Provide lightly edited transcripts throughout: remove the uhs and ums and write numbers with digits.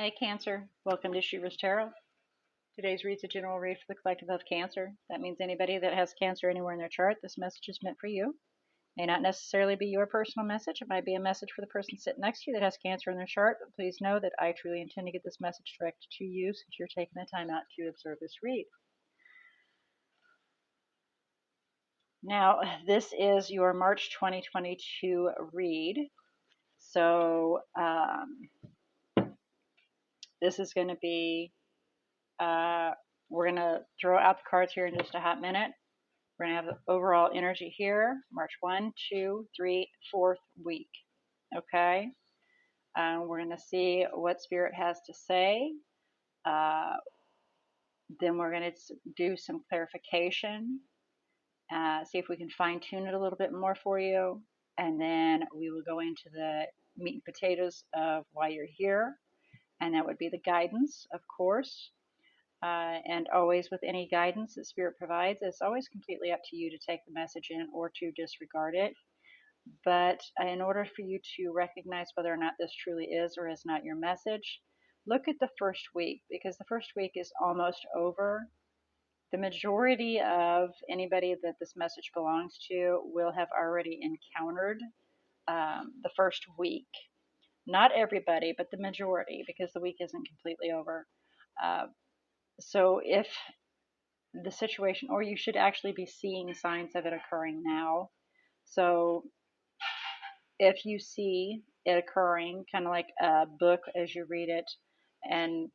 Hey Cancer, welcome to She-ruhz Tarot. Today's read's a general read for the collective of Cancer. That means anybody that has Cancer anywhere in their chart, this message is meant for you. May not necessarily be your personal message. It might be a message for the person sitting next to you that has Cancer in their chart, but please know that I truly intend to get this message directed to you since you're taking the time out to observe this read. Now, this is your March 2022 read. So, this is going to be we're going to throw out the cards here in just a hot minute. We're going to have the overall energy here, March 1, 2, 3, 4th week. Okay? We're going to see what Spirit has to say. Then we're going to do some clarification, see if we can fine tune it a little bit more for you. And then we will go into the meat and potatoes of why you're here. And that would be the guidance, of course. And always with any guidance that Spirit provides, it's always completely up to you to take the message in or to disregard it. But in order for you to recognize whether or not this truly is or is not your message, look at the first week, because the first week is almost over. The majority of anybody that this message belongs to will have already encountered the first week. Not everybody, but the majority, because the week isn't completely over. So if the situation, or you should actually be seeing signs of it occurring now. So if you see it occurring, kind of like a book as you read it, and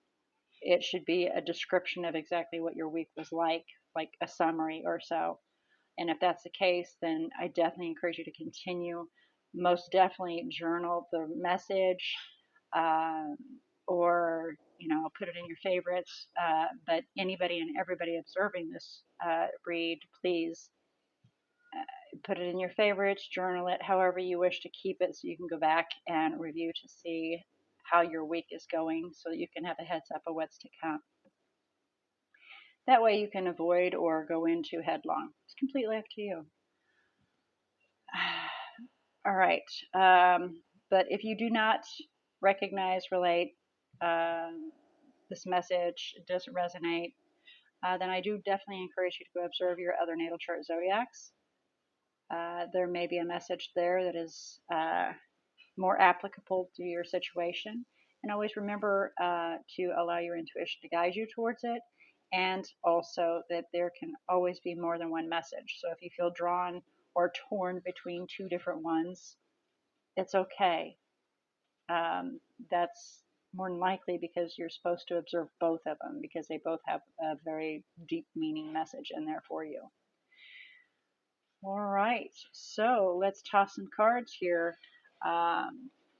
it should be a description of exactly what your week was like a summary or so. And if that's the case, then I definitely encourage you to continue. Most definitely journal the message, or put it in your favorites. But anybody and everybody observing this read, please put it in your favorites, journal it however you wish to keep it, so you can go back and review to see how your week is going, so that you can have a heads up of what's to come. That way you can avoid or go into headlong. It's completely up to you. All right. But if you do not recognize, relate, this message doesn't resonate, then I do definitely encourage you to go observe your other natal chart zodiacs. There may be a message there that is more applicable to your situation. And always remember to allow your intuition to guide you towards it. And also that there can always be more than one message. So if you feel drawn or torn between two different ones, it's okay. That's more than likely because you're supposed to observe both of them, because they both have a very deep meaning message in there for you. All right, so let's toss some cards here.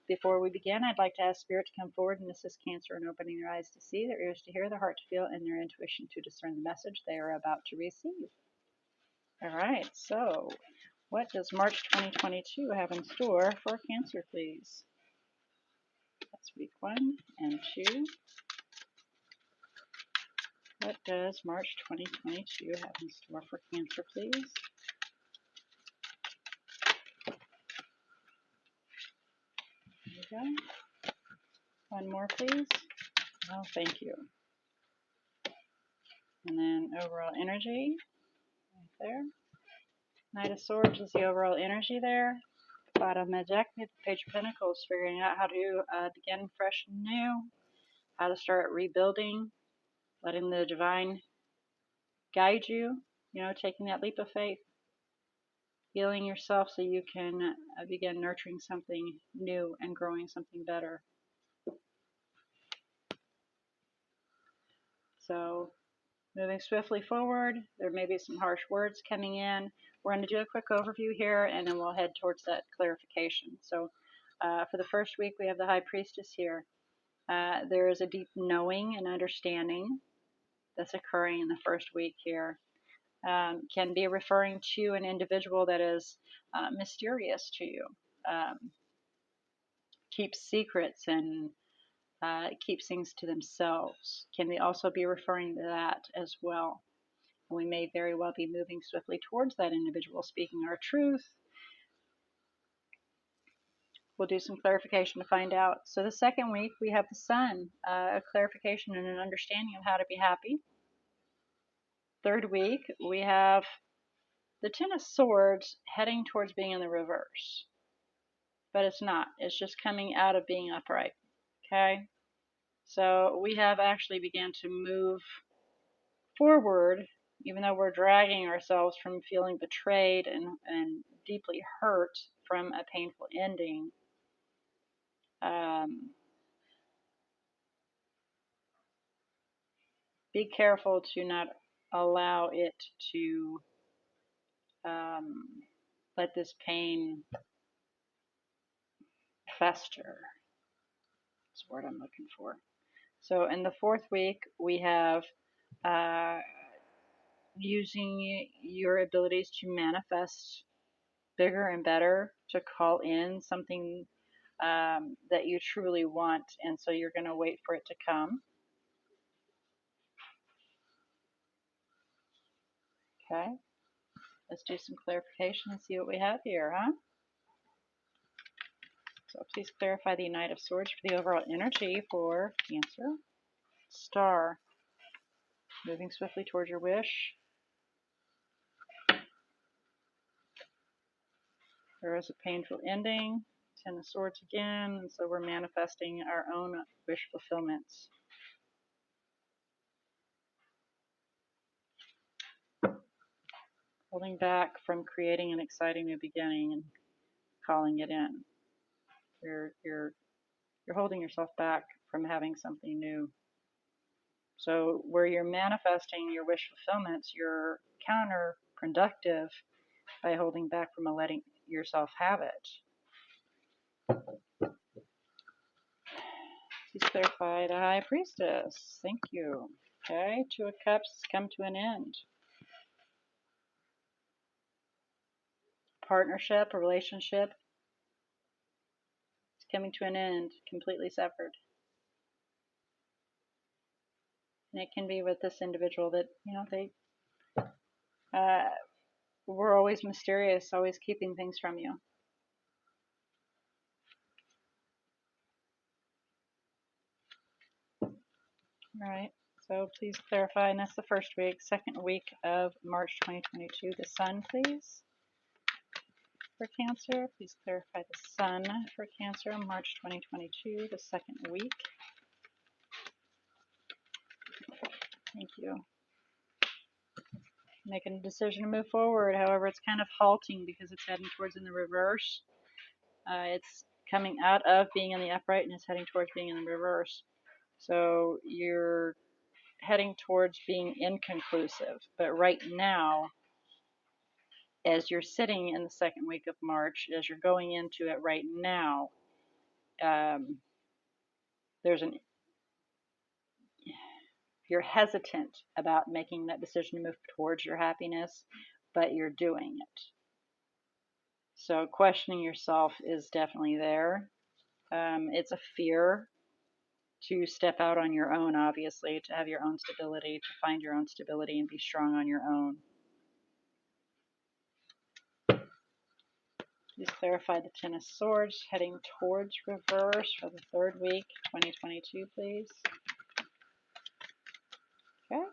Before we begin, I'd like to ask Spirit to come forward and assist Cancer in opening their eyes to see, their ears to hear, their heart to feel, and their intuition to discern the message they are about to receive. All right, so what does March 2022 have in store for Cancer, please? That's week 1 and 2. What does March 2022 have in store for Cancer, please? There we go. One more, please. Oh, thank you. And then overall energy, right there. Knight of Swords is the overall energy there. Bottom of the deck, the Page of Pentacles, figuring out how to begin fresh and new, how to start rebuilding, letting the divine guide you, taking that leap of faith, healing yourself so you can begin nurturing something new and growing something better. So, moving swiftly forward, there may be some harsh words coming in. We're going to do a quick overview here, and then we'll head towards that clarification. So, for the first week, we have the High Priestess here. There is a deep knowing and understanding that's occurring in the first week here. Can be referring to an individual that is mysterious to you, keeps secrets and keeps things to themselves. Can they also be referring to that as well? We may very well be moving swiftly towards that individual, speaking our truth, We'll do some clarification to find out. So the second week, we have the Sun, a clarification and an understanding of how to be happy. Third week, we have the Ten of Swords heading towards being in the reverse. But it's not. It's just coming out of being upright. Okay? So we have actually began to move forward, even though we're dragging ourselves from feeling betrayed and deeply hurt from a painful ending. Be careful to not allow it to let this pain fester. That's the word I'm looking for. So in the fourth week, we have using your abilities to manifest bigger and better, to call in something that you truly want, and so you're going to wait for it to come. Okay, let's do some clarification and see what we have here, huh? So please clarify the Knight of Swords for the overall energy for Cancer. Star, moving swiftly towards your wish. There is a painful ending. Ten of Swords again, and so we're manifesting our own wish fulfillments. Holding back from creating an exciting new beginning and calling it in. You're holding yourself back from having something new. So where you're manifesting your wish fulfillments, you're counterproductive by holding back from letting yourself have it. Please clarify the High Priestess. Thank you. Okay, Two of Cups come to an end. Partnership, a relationship, is coming to an end, completely severed. And it can be with this individual that, they were always mysterious, always keeping things from you. All right, so please clarify, and that's the first week. Second week of March 2022, the Sun, please, for Cancer. Please clarify the Sun for Cancer, March 2022, the second week. Thank you. Making a decision to move forward. However, it's kind of halting because it's heading towards in the reverse. It's coming out of being in the upright and it's heading towards being in the reverse. So you're heading towards being inconclusive. But right now, as you're sitting in the second week of March, as you're going into it right now, you're hesitant about making that decision to move towards your happiness, but you're doing it. So questioning yourself is definitely there. It's a fear to step out on your own, obviously, to have your own stability, to find your own stability and be strong on your own. Please clarify the Ten of Swords heading towards reverse for the third week, 2022, please. Okay.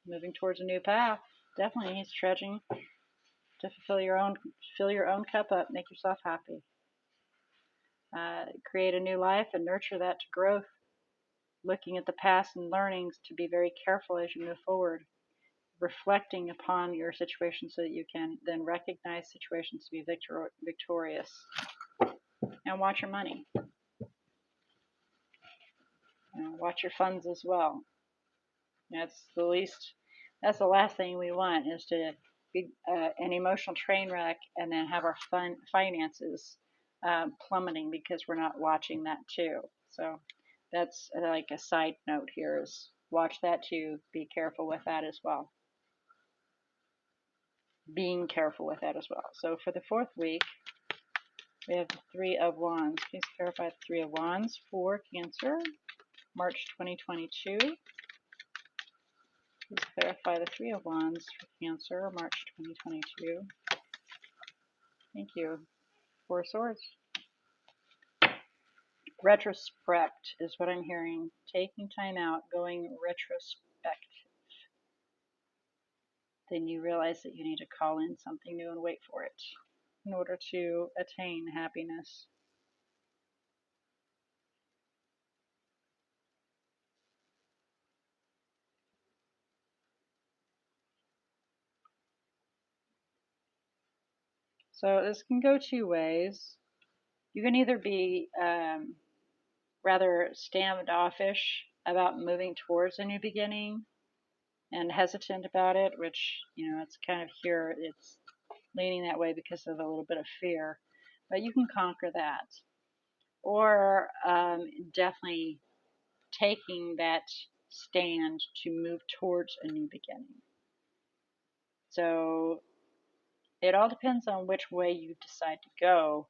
Moving towards a new path. Definitely, he's trudging to fill your own cup up, make yourself happy. Create a new life and nurture that to growth. Looking at the past and learnings to be very careful as you move forward. Reflecting upon your situation so that you can then recognize situations to be victorious. And watch your money. Watch your funds as well. That's the last thing we want, is to be an emotional train wreck and then have our finances plummeting because we're not watching that too. So that's like a side note here, is watch that too. Be careful with that as well. Being careful with that as well. So for the fourth week, we have the Three of Wands. Please clarify the Three of Wands for Cancer, March 2022. Please clarify the Three of Wands for Cancer, March 2022. Thank you. Four of Swords. Retrospect is what I'm hearing. Taking time out, going retrospect. Then you realize that you need to call in something new and wait for it in order to attain happiness. So this can go two ways. You can either be rather standoffish about moving towards a new beginning and hesitant about it, which, it's kind of here, it's leaning that way because of a little bit of fear. But you can conquer that. Or definitely taking that stand to move towards a new beginning. So it all depends on which way you decide to go,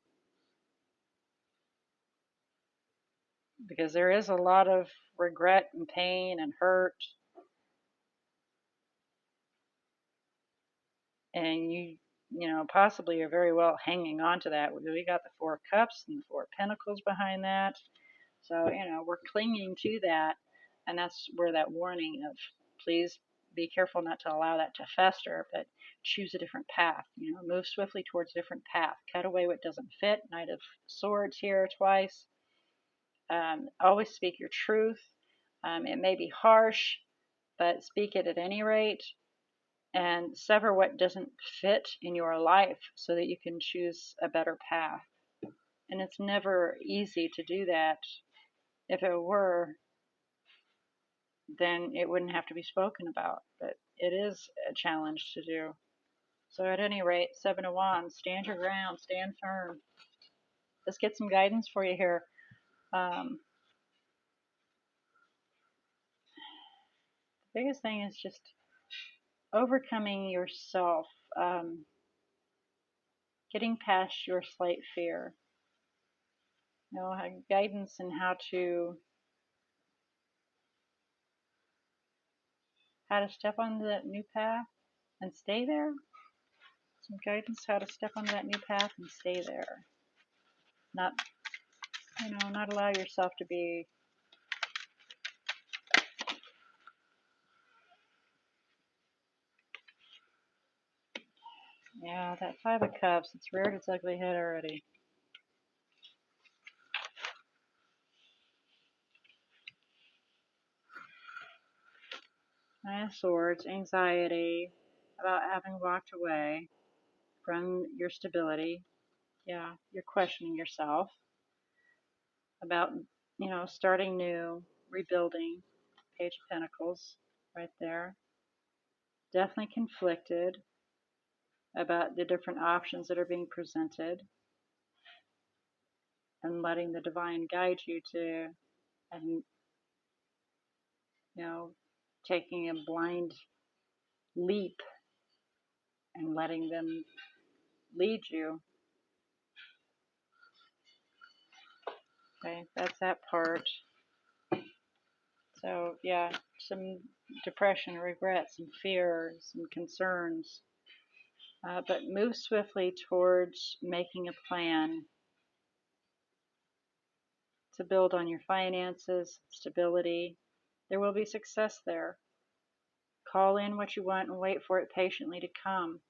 because there is a lot of regret and pain and hurt, and possibly are very well hanging on to that. We got the Four of Cups and the Four of Pentacles behind that, so we're clinging to that, and that's where that warning of please be careful not to allow that to fester, but choose a different path. Move swiftly towards a different path. Cut away what doesn't fit. Knight of Swords here twice. Always speak your truth. It may be harsh, but speak it at any rate, and sever what doesn't fit in your life so that you can choose a better path. And it's never easy to do that. If it were, then it wouldn't have to be spoken about, but it is a challenge to do. So at any rate, Seven of Wands, stand your ground, stand firm. Let's get some guidance for you here. The biggest thing is just overcoming yourself, getting past your slight fear. Guidance in how to step on that new path and stay there. Some guidance how to step on that new path and stay there. Not allow yourself to be that Five of Cups. It's reared its ugly head already. Nine of Swords, anxiety about having walked away from your stability. Yeah, you're questioning yourself about, starting new, rebuilding. Page of Pentacles right there. Definitely conflicted about the different options that are being presented, and letting the divine guide you to, and taking a blind leap and letting them lead you. Okay, that's that part. So yeah, some depression, regret, some fear, some concerns, but move swiftly towards making a plan to build on your finances, stability. There will be success there. Call in what you want and wait for it patiently to come.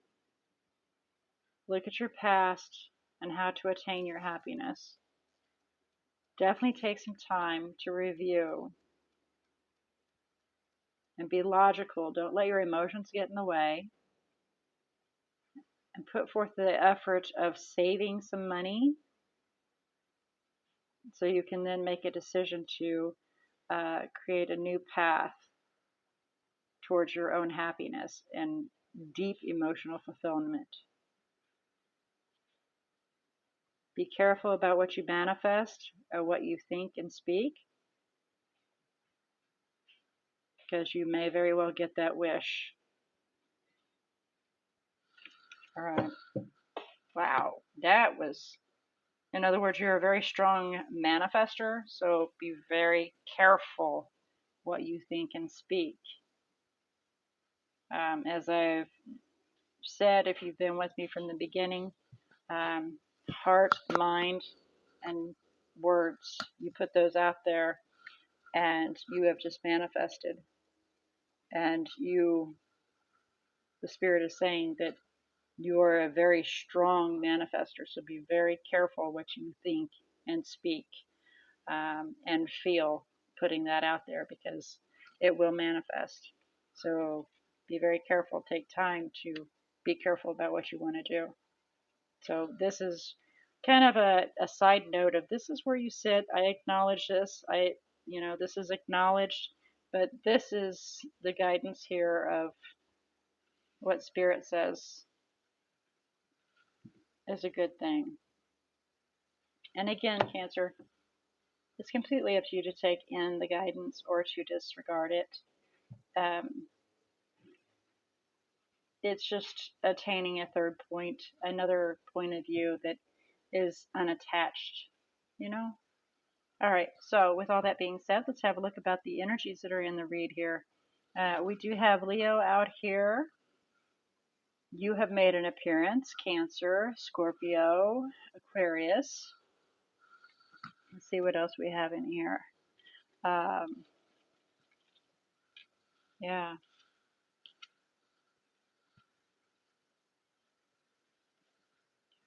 Look at your past and how to attain your happiness. Definitely take some time to review and be logical. Don't let your emotions get in the way. And put forth the effort of saving some money so you can then make a decision to create a new path towards your own happiness and deep emotional fulfillment. Be careful about what you manifest or what you think and speak, because you may very well get that wish. All right. Wow. That was, in other words, you're a very strong manifester, so be very careful what you think and speak. As I've said, if you've been with me from the beginning, heart, mind, and words. You put those out there and you have just manifested. And the Spirit is saying that you are a very strong manifester. So be very careful what you think and speak and feel putting that out there because it will manifest. So be very careful. Take time to be careful about what you want to do. So this is kind of a side note of this is where you sit. I acknowledge this. This is acknowledged, but this is the guidance here of what Spirit says is a good thing. And again, Cancer, it's completely up to you to take in the guidance or to disregard it. It's just attaining a third point, another point of view that is unattached, you know? All right, so with all that being said, let's have a look about the energies that are in the read here. We do have Leo out here. You have made an appearance, Cancer, Scorpio, Aquarius. Let's see what else we have in here. Yeah.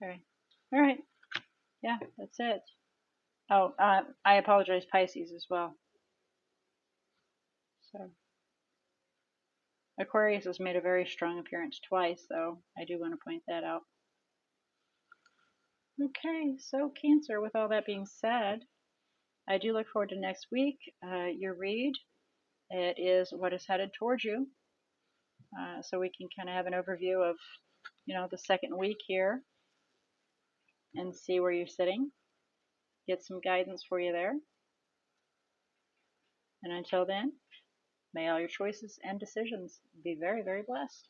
Okay. All right. Yeah, that's it. Oh, I apologize, Pisces as well. So Aquarius has made a very strong appearance twice, though. I do want to point that out. Okay, so Cancer, with all that being said, I do look forward to next week. Your read, it is what is headed towards you. So we can kind of have an overview of, the second week here and see where you're sitting. Get some guidance for you there. And until then, may all your choices and decisions be very, very blessed.